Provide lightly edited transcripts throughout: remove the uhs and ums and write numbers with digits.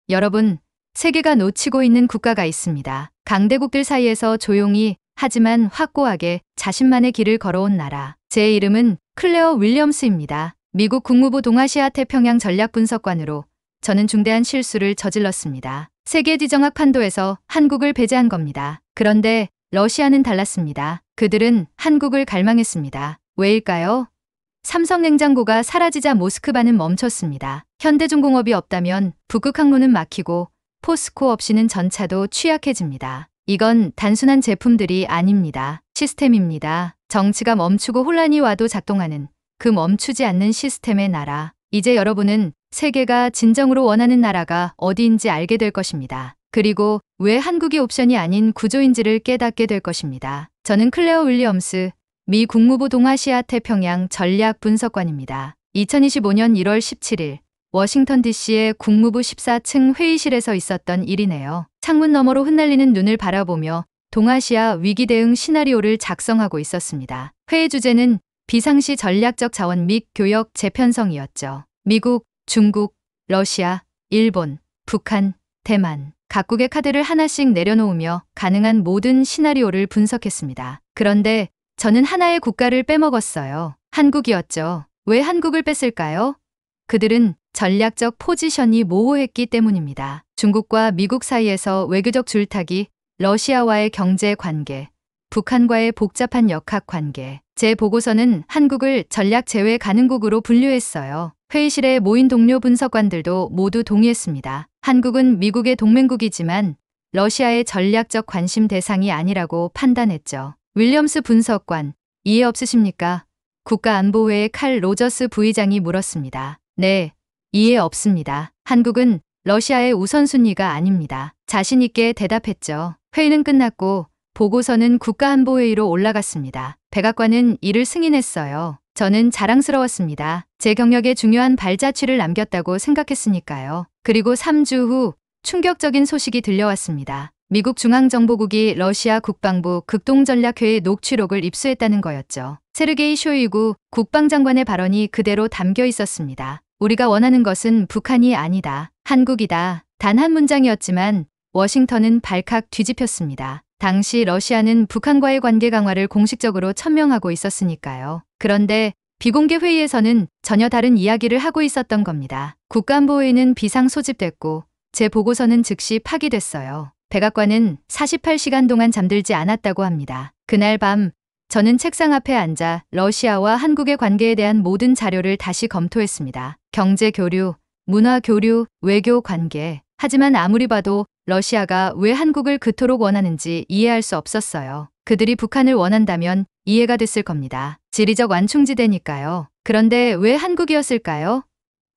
여러분, 세계가 놓치고 있는 국가가 있습니다. 강대국들 사이에서 조용히 하지만 확고하게 자신만의 길을 걸어온 나라. 제 이름은 클레어 윌리엄스입니다. 미국 국무부 동아시아 태평양 전략분석관으로 저는 중대한 실수를 저질렀습니다. 세계 지정학 판도에서 한국을 배제한 겁니다. 그런데 러시아는 달랐습니다. 그들은 한국을 갈망했습니다. 왜일까요? 삼성 냉장고가 사라지자 모스크바는 멈췄습니다. 현대중공업이 없다면 북극 항로는 막히고 포스코 없이는 전차도 취약해집니다. 이건 단순한 제품들이 아닙니다. 시스템입니다. 정치가 멈추고 혼란이 와도 작동하는 그 멈추지 않는 시스템의 나라. 이제 여러분은 세계가 진정으로 원하는 나라가 어디인지 알게 될 것입니다. 그리고 왜 한국이 옵션이 아닌 구조인지를 깨닫게 될 것입니다. 저는 클레어 윌리엄스, 미 국무부 동아시아 태평양 전략 분석관입니다. 2025년 1월 17일 워싱턴 DC의 국무부 14층 회의실에서 있었던 일이네요. 창문 너머로 흩날리는 눈을 바라보며 동아시아 위기 대응 시나리오를 작성하고 있었습니다. 회의 주제는 비상시 전략적 자원 및 교역 재편성이었죠. 미국, 중국, 러시아, 일본, 북한, 대만 각국의 카드를 하나씩 내려놓으며 가능한 모든 시나리오를 분석했습니다. 그런데 저는 하나의 국가를 빼먹었어요. 한국이었죠. 왜 한국을 뺐을까요? 그들은 전략적 포지션이 모호했기 때문입니다. 중국과 미국 사이에서 외교적 줄타기, 러시아와의 경제 관계, 북한과의 복잡한 역학 관계. 제 보고서는 한국을 전략 제외 가능국으로 분류했어요. 회의실에 모인 동료 분석관들도 모두 동의했습니다. 한국은 미국의 동맹국이지만 러시아의 전략적 관심 대상이 아니라고 판단했죠. 윌리엄스 분석관, 이해 없으십니까? 국가안보회의 칼 로저스 부의장이 물었습니다. 네, 이해 없습니다. 한국은 러시아의 우선순위가 아닙니다. 자신 있게 대답했죠. 회의는 끝났고 보고서는 국가안보회의로 올라갔습니다. 백악관은 이를 승인했어요. 저는 자랑스러웠습니다. 제 경력에 중요한 발자취를 남겼다고 생각했으니까요. 그리고 3주 후 충격적인 소식이 들려왔습니다. 미국 중앙정보국이 러시아 국방부 극동전략회의 녹취록을 입수했다는 거였죠. 세르게이 쇼이구 국방장관의 발언이 그대로 담겨 있었습니다. 우리가 원하는 것은 북한이 아니다. 한국이다. 단 한 문장이었지만 워싱턴은 발칵 뒤집혔습니다. 당시 러시아는 북한과의 관계 강화를 공식적으로 천명하고 있었으니까요. 그런데 비공개 회의에서는 전혀 다른 이야기를 하고 있었던 겁니다. 국가안보회의는 비상 소집됐고 제 보고서는 즉시 파기됐어요. 백악관은 48시간 동안 잠들지 않았다고 합니다. 그날 밤 저는 책상 앞에 앉아 러시아와 한국의 관계에 대한 모든 자료를 다시 검토했습니다. 경제 교류, 문화 교류, 외교 관계. 하지만 아무리 봐도 러시아가 왜 한국을 그토록 원하는지 이해할 수 없었어요. 그들이 북한을 원한다면 이해가 됐을 겁니다. 지리적 완충지대니까요. 그런데 왜 한국이었을까요?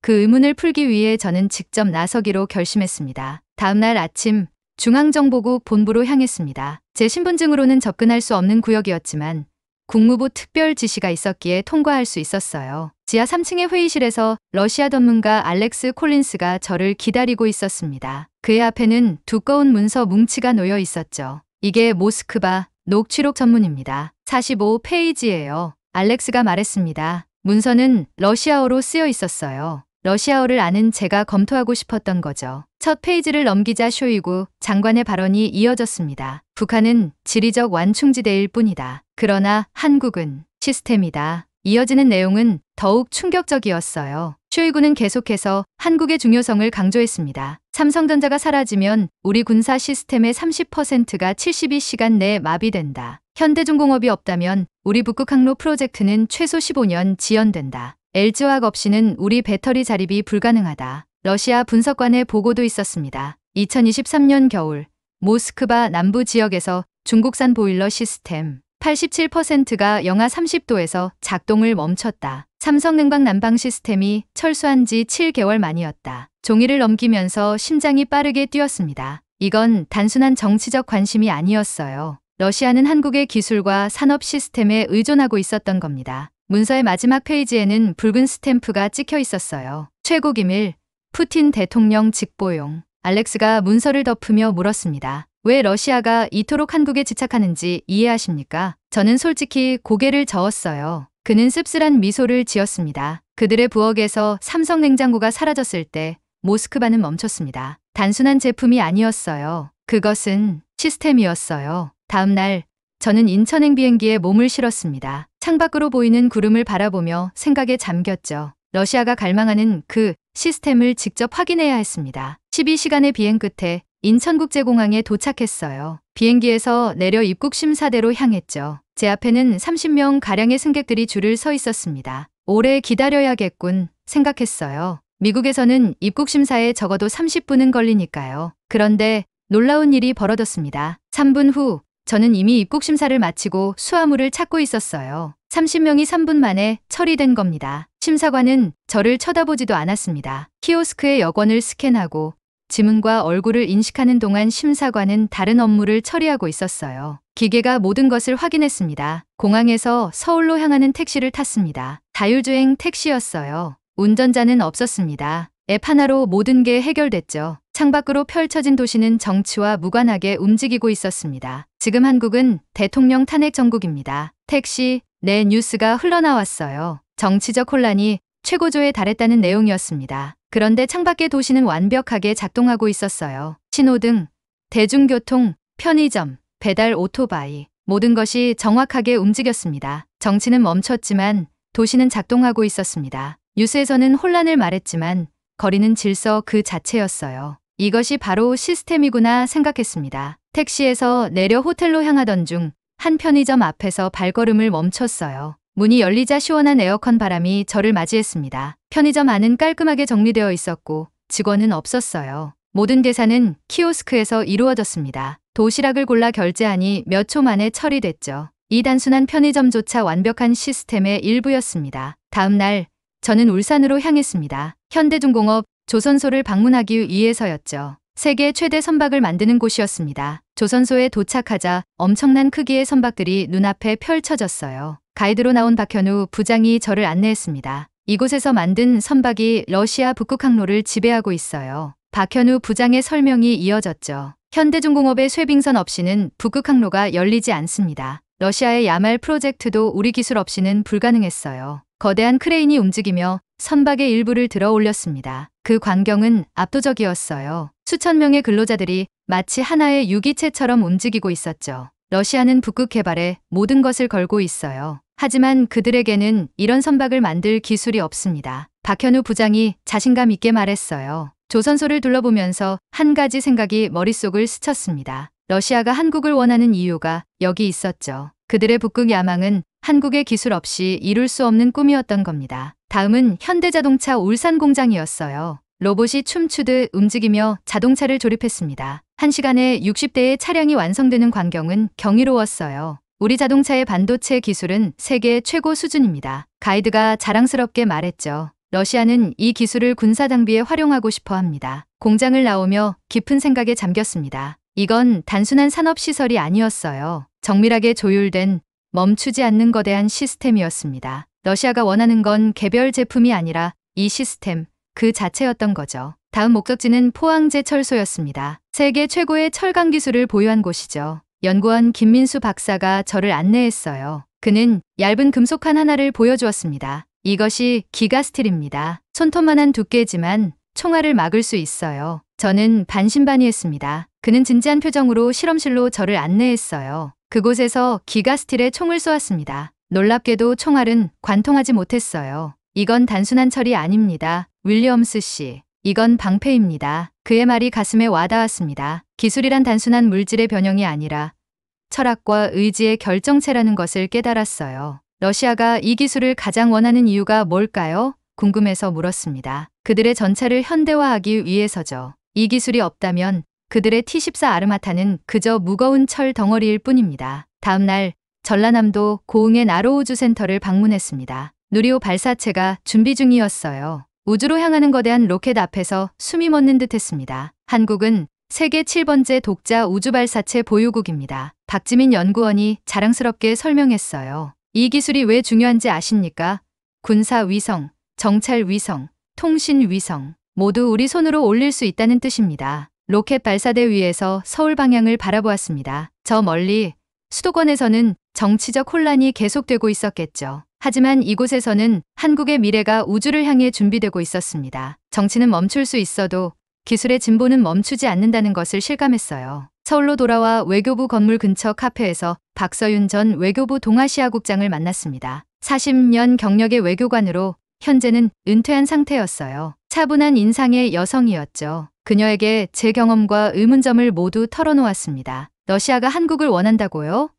그 의문을 풀기 위해 저는 직접 나서기로 결심했습니다. 다음 날 아침 중앙정보국 본부로 향했습니다. 제 신분증으로는 접근할 수 없는 구역이었지만 국무부 특별 지시가 있었기에 통과할 수 있었어요. 지하 3층의 회의실에서 러시아 전문가 알렉스 콜린스가 저를 기다리고 있었습니다. 그의 앞에는 두꺼운 문서 뭉치가 놓여 있었죠. 이게 모스크바 녹취록 전문입니다. 45페이지예요. 알렉스가 말했습니다. 문서는 러시아어로 쓰여 있었어요. 러시아어를 아는 제가 검토하고 싶었던 거죠. 첫 페이지를 넘기자 쇼이구 장관의 발언이 이어졌습니다. 북한은 지리적 완충지대일 뿐이다. 그러나 한국은 시스템이다. 이어지는 내용은 더욱 충격적이었어요. 쇼이구는 계속해서 한국의 중요성을 강조했습니다. 삼성전자가 사라지면 우리 군사 시스템의 30%가 72시간 내에 마비된다. 현대중공업이 없다면 우리 북극 항로 프로젝트는 최소 15년 지연된다. LG화학 없이는 우리 배터리 자립이 불가능하다. 러시아 분석관의 보고도 있었습니다. 2023년 겨울 모스크바 남부 지역에서 중국산 보일러 시스템 87%가 영하 30도에서 작동을 멈췄다. 삼성냉방 난방 시스템이 철수한 지 7개월 만이었다. 종이를 넘기면서 심장이 빠르게 뛰었습니다. 이건 단순한 정치적 관심이 아니었어요. 러시아는 한국의 기술과 산업 시스템에 의존하고 있었던 겁니다. 문서의 마지막 페이지에는 붉은 스탬프가 찍혀 있었어요. 최고 기밀, 푸틴 대통령 직보용. 알렉스가 문서를 덮으며 물었습니다. 왜 러시아가 이토록 한국에 집착하는지 이해하십니까? 저는 솔직히 고개를 저었어요. 그는 씁쓸한 미소를 지었습니다. 그들의 부엌에서 삼성 냉장고가 사라졌을 때 모스크바는 멈췄습니다. 단순한 제품이 아니었어요. 그것은 시스템이었어요. 다음 날 저는 인천행 비행기에 몸을 실었습니다. 창밖으로 보이는 구름을 바라보며 생각에 잠겼죠. 러시아가 갈망하는 그 시스템을 직접 확인해야 했습니다. 12시간의 비행 끝에 인천국제공항에 도착했어요. 비행기에서 내려 입국 심사대로 향했죠. 제 앞에는 30명 가량의 승객들이 줄을 서 있었습니다. 오래 기다려야겠군 생각했어요. 미국에서는 입국 심사에 적어도 30분은 걸리니까요. 그런데 놀라운 일이 벌어졌습니다. 3분 후 저는 이미 입국 심사를 마치고 수화물을 찾고 있었어요. 30명이 3분 만에 처리된 겁니다. 심사관은 저를 쳐다보지도 않았습니다. 키오스크의 여권을 스캔하고 지문과 얼굴을 인식하는 동안 심사관은 다른 업무를 처리하고 있었어요. 기계가 모든 것을 확인했습니다. 공항에서 서울로 향하는 택시를 탔습니다. 자율주행 택시였어요. 운전자는 없었습니다. 앱 하나로 모든 게 해결됐죠. 창밖으로 펼쳐진 도시는 정치와 무관하게 움직이고 있었습니다. 지금 한국은 대통령 탄핵 정국입니다. 택시 내 뉴스가 흘러나왔어요. 정치적 혼란이 최고조에 달했다는 내용이었습니다. 그런데 창밖의 도시는 완벽하게 작동하고 있었어요. 신호등, 대중교통, 편의점, 배달 오토바이, 모든 것이 정확하게 움직였습니다. 정치는 멈췄지만 도시는 작동하고 있었습니다. 뉴스에서는 혼란을 말했지만 거리는 질서 그 자체였어요. 이것이 바로 시스템이구나 생각했습니다. 택시에서 내려 호텔로 향하던 중 한 편의점 앞에서 발걸음을 멈췄어요. 문이 열리자 시원한 에어컨 바람이 저를 맞이했습니다. 편의점 안은 깔끔하게 정리되어 있었고 직원은 없었어요. 모든 계산은 키오스크에서 이루어졌습니다. 도시락을 골라 결제하니 몇 초 만에 처리됐죠. 이 단순한 편의점조차 완벽한 시스템의 일부였습니다. 다음 날 저는 울산으로 향했습니다. 현대중공업 조선소를 방문하기 위해서였죠. 세계 최대 선박을 만드는 곳이었습니다. 조선소에 도착하자 엄청난 크기의 선박들이 눈앞에 펼쳐졌어요. 가이드로 나온 박현우 부장이 저를 안내했습니다. 이곳에서 만든 선박이 러시아 북극 항로를 지배하고 있어요. 박현우 부장의 설명이 이어졌죠. 현대중공업의 쇠빙선 없이는 북극 항로가 열리지 않습니다. 러시아의 야말 프로젝트도 우리 기술 없이는 불가능했어요. 거대한 크레인이 움직이며 선박의 일부를 들어 올렸습니다. 그 광경은 압도적이었어요. 수천 명의 근로자들이 마치 하나의 유기체처럼 움직이고 있었죠. 러시아는 북극 개발에 모든 것을 걸고 있어요. 하지만 그들에게는 이런 선박을 만들 기술이 없습니다. 박현우 부장이 자신감 있게 말했어요. 조선소를 둘러보면서 한 가지 생각이 머릿속을 스쳤습니다. 러시아가 한국을 원하는 이유가 여기 있었죠. 그들의 북극 야망은 한국의 기술 없이 이룰 수 없는 꿈이었던 겁니다. 다음은 현대자동차 울산 공장이었어요. 로봇이 춤추듯 움직이며 자동차를 조립했습니다. 1시간에 60대의 차량이 완성되는 광경은 경이로웠어요. 우리 자동차의 반도체 기술은 세계 최고 수준입니다. 가이드가 자랑스럽게 말했죠. 러시아는 이 기술을 군사 장비에 활용하고 싶어 합니다. 공장을 나오며 깊은 생각에 잠겼습니다. 이건 단순한 산업시설이 아니었어요. 정밀하게 조율된 멈추지 않는 거대한 시스템이었습니다. 러시아가 원하는 건 개별 제품이 아니라 이 시스템 그 자체였던 거죠. 다음 목적지는 포항제철소였습니다. 세계 최고의 철강 기술을 보유한 곳이죠. 연구원 김민수 박사가 저를 안내했어요. 그는 얇은 금속판 하나를 보여주었습니다. 이것이 기가스틸입니다. 손톱만한 두께지만 총알을 막을 수 있어요. 저는 반신반의했습니다. 그는 진지한 표정으로 실험실로 저를 안내했어요. 그곳에서 기가스틸에 총을 쏘았습니다. 놀랍게도 총알은 관통하지 못했어요. 이건 단순한 철이 아닙니다. 윌리엄스 씨. 이건 방패입니다. 그의 말이 가슴에 와닿았습니다. 기술이란 단순한 물질의 변형이 아니라 철학과 의지의 결정체라는 것을 깨달았어요. 러시아가 이 기술을 가장 원하는 이유가 뭘까요? 궁금해서 물었습니다. 그들의 전차를 현대화하기 위해서죠. 이 기술이 없다면 그들의 T-14 아르마타는 그저 무거운 철 덩어리일 뿐입니다. 다음 날 전라남도 고흥의 나로우주센터를 방문했습니다. 누리호 발사체가 준비 중이었어요. 우주로 향하는 거대한 로켓 앞에서 숨이 멎는 듯했습니다. 한국은 세계 7번째 독자 우주발사체 보유국입니다. 박지민 연구원이 자랑스럽게 설명했어요. 이 기술이 왜 중요한지 아십니까? 군사위성, 정찰위성, 통신위성 모두 우리 손으로 올릴 수 있다는 뜻입니다. 로켓 발사대 위에서 서울 방향을 바라보았습니다. 저 멀리 수도권에서는 정치적 혼란이 계속되고 있었겠죠. 하지만 이곳에서는 한국의 미래가 우주를 향해 준비되고 있었습니다. 정치는 멈출 수 있어도 기술의 진보는 멈추지 않는다는 것을 실감했어요. 서울로 돌아와 외교부 건물 근처 카페에서 박서윤 전 외교부 동아시아국장을 만났습니다. 40년 경력의 외교관으로 현재는 은퇴한 상태였어요. 차분한 인상의 여성이었죠. 그녀에게 제 경험과 의문점을 모두 털어놓았습니다. 러시아가 한국을 원한다고요?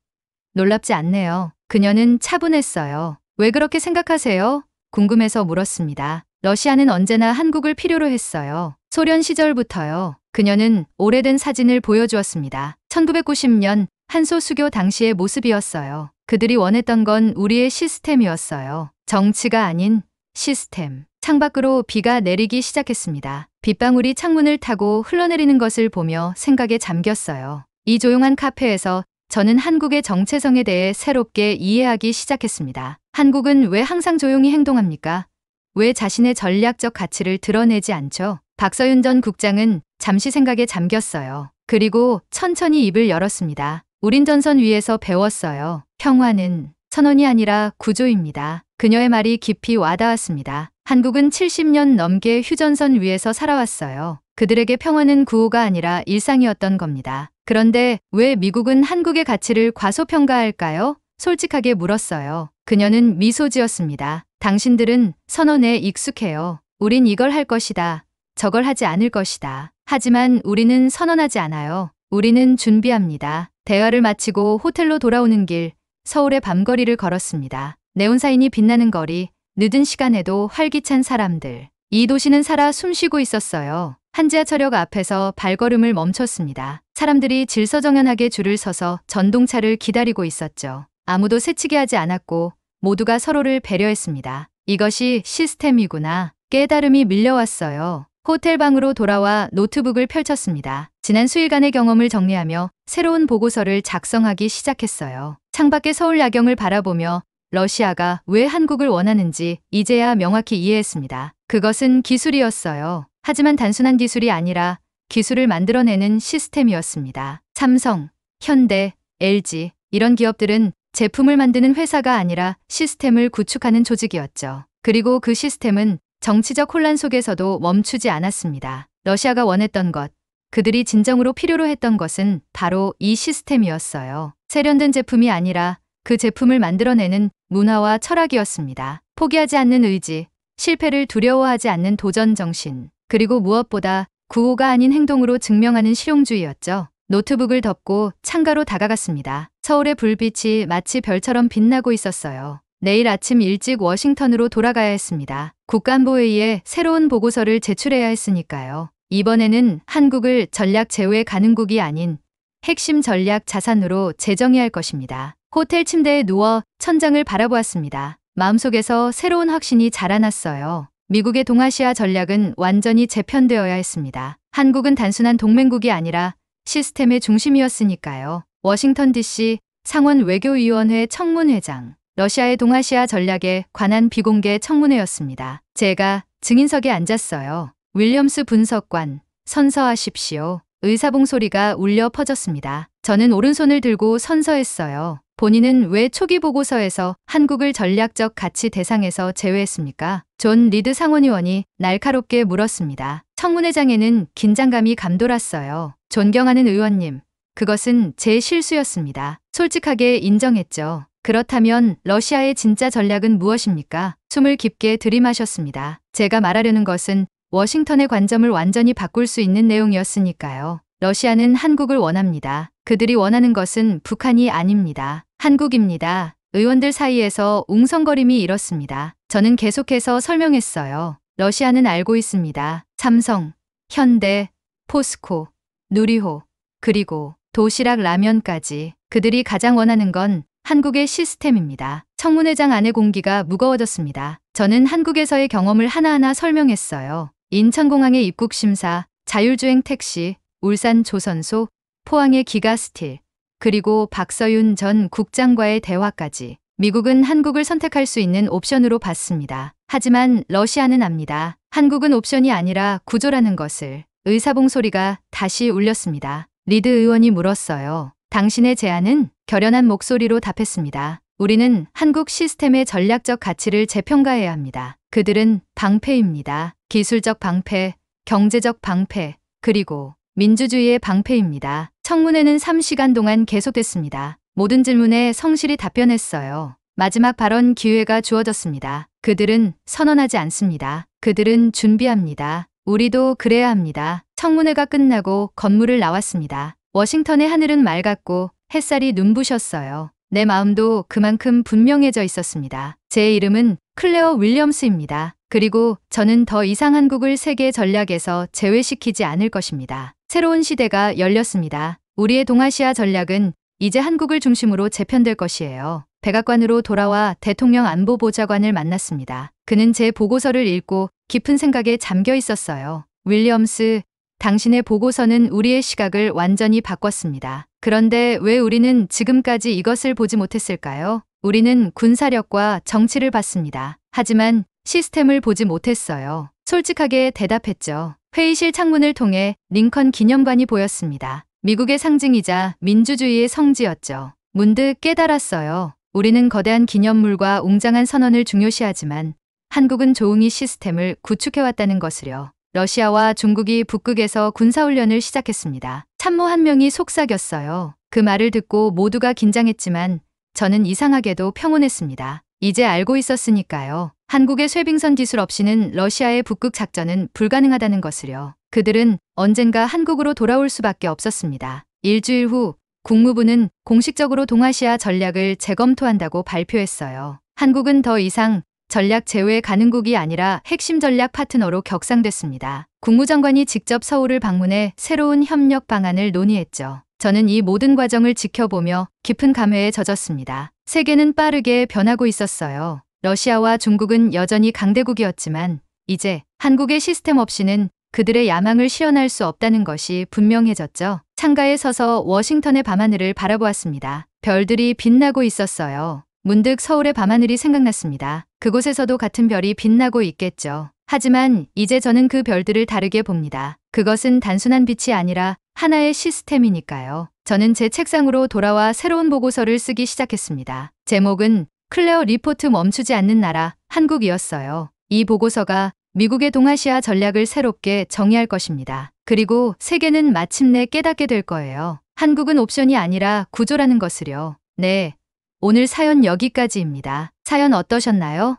놀랍지 않네요. 그녀는 차분했어요. 왜 그렇게 생각하세요? 궁금해서 물었습니다. 러시아는 언제나 한국을 필요로 했어요. 소련 시절부터요. 그녀는 오래된 사진을 보여주었습니다. 1990년 한소 수교 당시의 모습이었어요. 그들이 원했던 건 우리의 시스템이었어요. 정치가 아닌 시스템. 창밖으로 비가 내리기 시작했습니다. 빗방울이 창문을 타고 흘러내리는 것을 보며 생각에 잠겼어요. 이 조용한 카페에서 저는 한국의 정체성에 대해 새롭게 이해하기 시작했습니다. 한국은 왜 항상 조용히 행동합니까? 왜 자신의 전략적 가치를 드러내지 않죠? 박서윤 전 국장은 잠시 생각에 잠겼어요. 그리고 천천히 입을 열었습니다. 우린 전선 위에서 배웠어요. 평화는 선언이 아니라 구조입니다. 그녀의 말이 깊이 와닿았습니다. 한국은 70년 넘게 휴전선 위에서 살아왔어요. 그들에게 평화는 구호가 아니라 일상이었던 겁니다. 그런데 왜 미국은 한국의 가치를 과소평가할까요? 솔직하게 물었어요. 그녀는 미소 지었습니다. 당신들은 선언에 익숙해요. 우린 이걸 할 것이다. 저걸 하지 않을 것이다. 하지만 우리는 선언하지 않아요. 우리는 준비합니다. 대화를 마치고 호텔로 돌아오는 길, 서울의 밤거리를 걸었습니다. 네온사인이 빛나는 거리, 늦은 시간에도 활기찬 사람들. 이 도시는 살아 숨쉬고 있었어요. 한 지하철역 앞에서 발걸음을 멈췄습니다. 사람들이 질서정연하게 줄을 서서 전동차를 기다리고 있었죠. 아무도 새치기 하지 않았고 모두가 서로를 배려했습니다. 이것이 시스템이구나. 깨달음이 밀려왔어요. 호텔 방으로 돌아와 노트북을 펼쳤습니다. 지난 수일간의 경험을 정리하며 새로운 보고서를 작성하기 시작했어요. 창밖의 서울 야경을 바라보며 러시아가 왜 한국을 원하는지 이제야 명확히 이해했습니다. 그것은 기술이었어요. 하지만 단순한 기술이 아니라 기술을 만들어내는 시스템이었습니다. 삼성, 현대, LG 이런 기업들은 제품을 만드는 회사가 아니라 시스템을 구축하는 조직이었죠. 그리고 그 시스템은 정치적 혼란 속에서도 멈추지 않았습니다. 러시아가 원했던 것, 그들이 진정으로 필요로 했던 것은 바로 이 시스템이었어요. 세련된 제품이 아니라 그 제품을 만들어내는 문화와 철학이었습니다. 포기하지 않는 의지, 실패를 두려워하지 않는 도전 정신, 그리고 무엇보다 구호가 아닌 행동으로 증명하는 실용주의였죠. 노트북을 덮고 창가로 다가갔습니다. 서울의 불빛이 마치 별처럼 빛나고 있었어요. 내일 아침 일찍 워싱턴으로 돌아가야 했습니다. 국가안보회의에 새로운 보고서를 제출해야 했으니까요. 이번에는 한국을 전략 제후의 가능국이 아닌 핵심 전략 자산으로 재정의할 것입니다. 호텔 침대에 누워 천장을 바라보았습니다. 마음속에서 새로운 확신이 자라났어요. 미국의 동아시아 전략은 완전히 재편되어야 했습니다. 한국은 단순한 동맹국이 아니라 시스템의 중심이었으니까요. 워싱턴 DC 상원 외교위원회 청문회장. 러시아의 동아시아 전략에 관한 비공개 청문회였습니다. 제가 증인석에 앉았어요. 윌리엄스 분석관, 선서하십시오. 의사봉 소리가 울려 퍼졌습니다. 저는 오른손을 들고 선서했어요. 본인은 왜 초기 보고서에서 한국을 전략적 가치 대상에서 제외했습니까? 존 리드 상원의원이 날카롭게 물었습니다. 청문회장에는 긴장감이 감돌았어요. 존경하는 의원님, 그것은 제 실수였습니다. 솔직하게 인정했죠. 그렇다면 러시아의 진짜 전략은 무엇입니까? 숨을 깊게 들이마셨습니다. 제가 말하려는 것은 워싱턴의 관점을 완전히 바꿀 수 있는 내용이었으니까요. 러시아는 한국을 원합니다. 그들이 원하는 것은 북한이 아닙니다. 한국입니다. 의원들 사이에서 웅성거림이 일었습니다. 저는 계속해서 설명했어요. 러시아는 알고 있습니다. 삼성, 현대, 포스코, 누리호, 그리고 도시락 라면까지. 그들이 가장 원하는 건 한국의 시스템입니다. 청문회장 안의 공기가 무거워졌습니다. 저는 한국에서의 경험을 하나하나 설명했어요. 인천공항의 입국 심사, 자율주행 택시, 울산 조선소, 포항의 기가스틸, 그리고 박서윤 전 국장과의 대화까지. 미국은 한국을 선택할 수 있는 옵션으로 봤습니다. 하지만 러시아는 압니다. 한국은 옵션이 아니라 구조라는 것을. 의사봉 소리가 다시 울렸습니다. 리드 의원이 물었어요. 당신의 제안은? 결연한 목소리로 답했습니다. 우리는 한국 시스템의 전략적 가치를 재평가해야 합니다. 그들은 방패입니다. 기술적 방패, 경제적 방패, 그리고 민주주의의 방패입니다. 청문회는 3시간 동안 계속됐습니다. 모든 질문에 성실히 답변했어요. 마지막 발언 기회가 주어졌습니다. 그들은 선언하지 않습니다. 그들은 준비합니다. 우리도 그래야 합니다. 청문회가 끝나고 건물을 나왔습니다. 워싱턴의 하늘은 맑았고 햇살이 눈부셨어요. 내 마음도 그만큼 분명해져 있었습니다. 제 이름은 클레어 윌리엄스입니다. 그리고 저는 더 이상 한국을 세계 전략에서 제외시키지 않을 것입니다. 새로운 시대가 열렸습니다. 우리의 동아시아 전략은 이제 한국을 중심으로 재편될 것이에요. 백악관으로 돌아와 대통령 안보보좌관을 만났습니다. 그는 제 보고서를 읽고 깊은 생각에 잠겨 있었어요. 윌리엄스, 당신의 보고서는 우리의 시각을 완전히 바꿨습니다. 그런데 왜 우리는 지금까지 이것을 보지 못했을까요? 우리는 군사력과 정치를 봤습니다. 하지만 시스템을 보지 못했어요. 솔직하게 대답했죠. 회의실 창문을 통해 링컨 기념관이 보였습니다. 미국의 상징이자 민주주의의 성지였죠. 문득 깨달았어요. 우리는 거대한 기념물과 웅장한 선언을 중요시하지만 한국은 조용히 시스템을 구축해왔다는 것을요. 러시아와 중국이 북극에서 군사훈련을 시작했습니다. 참모 한 명이 속삭였어요. 그 말을 듣고 모두가 긴장했지만 저는 이상하게도 평온했습니다. 이제 알고 있었으니까요. 한국의 쇠빙선 기술 없이는 러시아의 북극 작전은 불가능하다는 것을요. 그들은 언젠가 한국으로 돌아올 수밖에 없었습니다. 일주일 후 국무부는 공식적으로 동아시아 전략을 재검토한다고 발표했어요. 한국은 더 이상 전략 제외 가능국이 아니라 핵심 전략 파트너로 격상됐습니다. 국무장관이 직접 서울을 방문해 새로운 협력 방안을 논의했죠. 저는 이 모든 과정을 지켜보며 깊은 감회에 젖었습니다. 세계는 빠르게 변하고 있었어요. 러시아와 중국은 여전히 강대국이었지만 이제 한국의 시스템 없이는 그들의 야망을 실현할 수 없다는 것이 분명해졌죠. 창가에 서서 워싱턴의 밤하늘을 바라보았습니다. 별들이 빛나고 있었어요. 문득 서울의 밤하늘이 생각났습니다. 그곳에서도 같은 별이 빛나고 있겠죠. 하지만 이제 저는 그 별들을 다르게 봅니다. 그것은 단순한 빛이 아니라 하나의 시스템이니까요. 저는 제 책상으로 돌아와 새로운 보고서를 쓰기 시작했습니다. 제목은 클레어 리포트 멈추지 않는 나라 한국이었어요. 이 보고서가 미국의 동아시아 전략을 새롭게 정의할 것입니다. 그리고 세계는 마침내 깨닫게 될 거예요. 한국은 옵션이 아니라 구조라는 것을요. 네. 오늘 사연 여기까지입니다. 사연 어떠셨나요?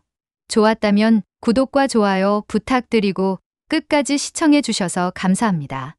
좋았다면 구독과 좋아요 부탁드리고 끝까지 시청해 주셔서 감사합니다.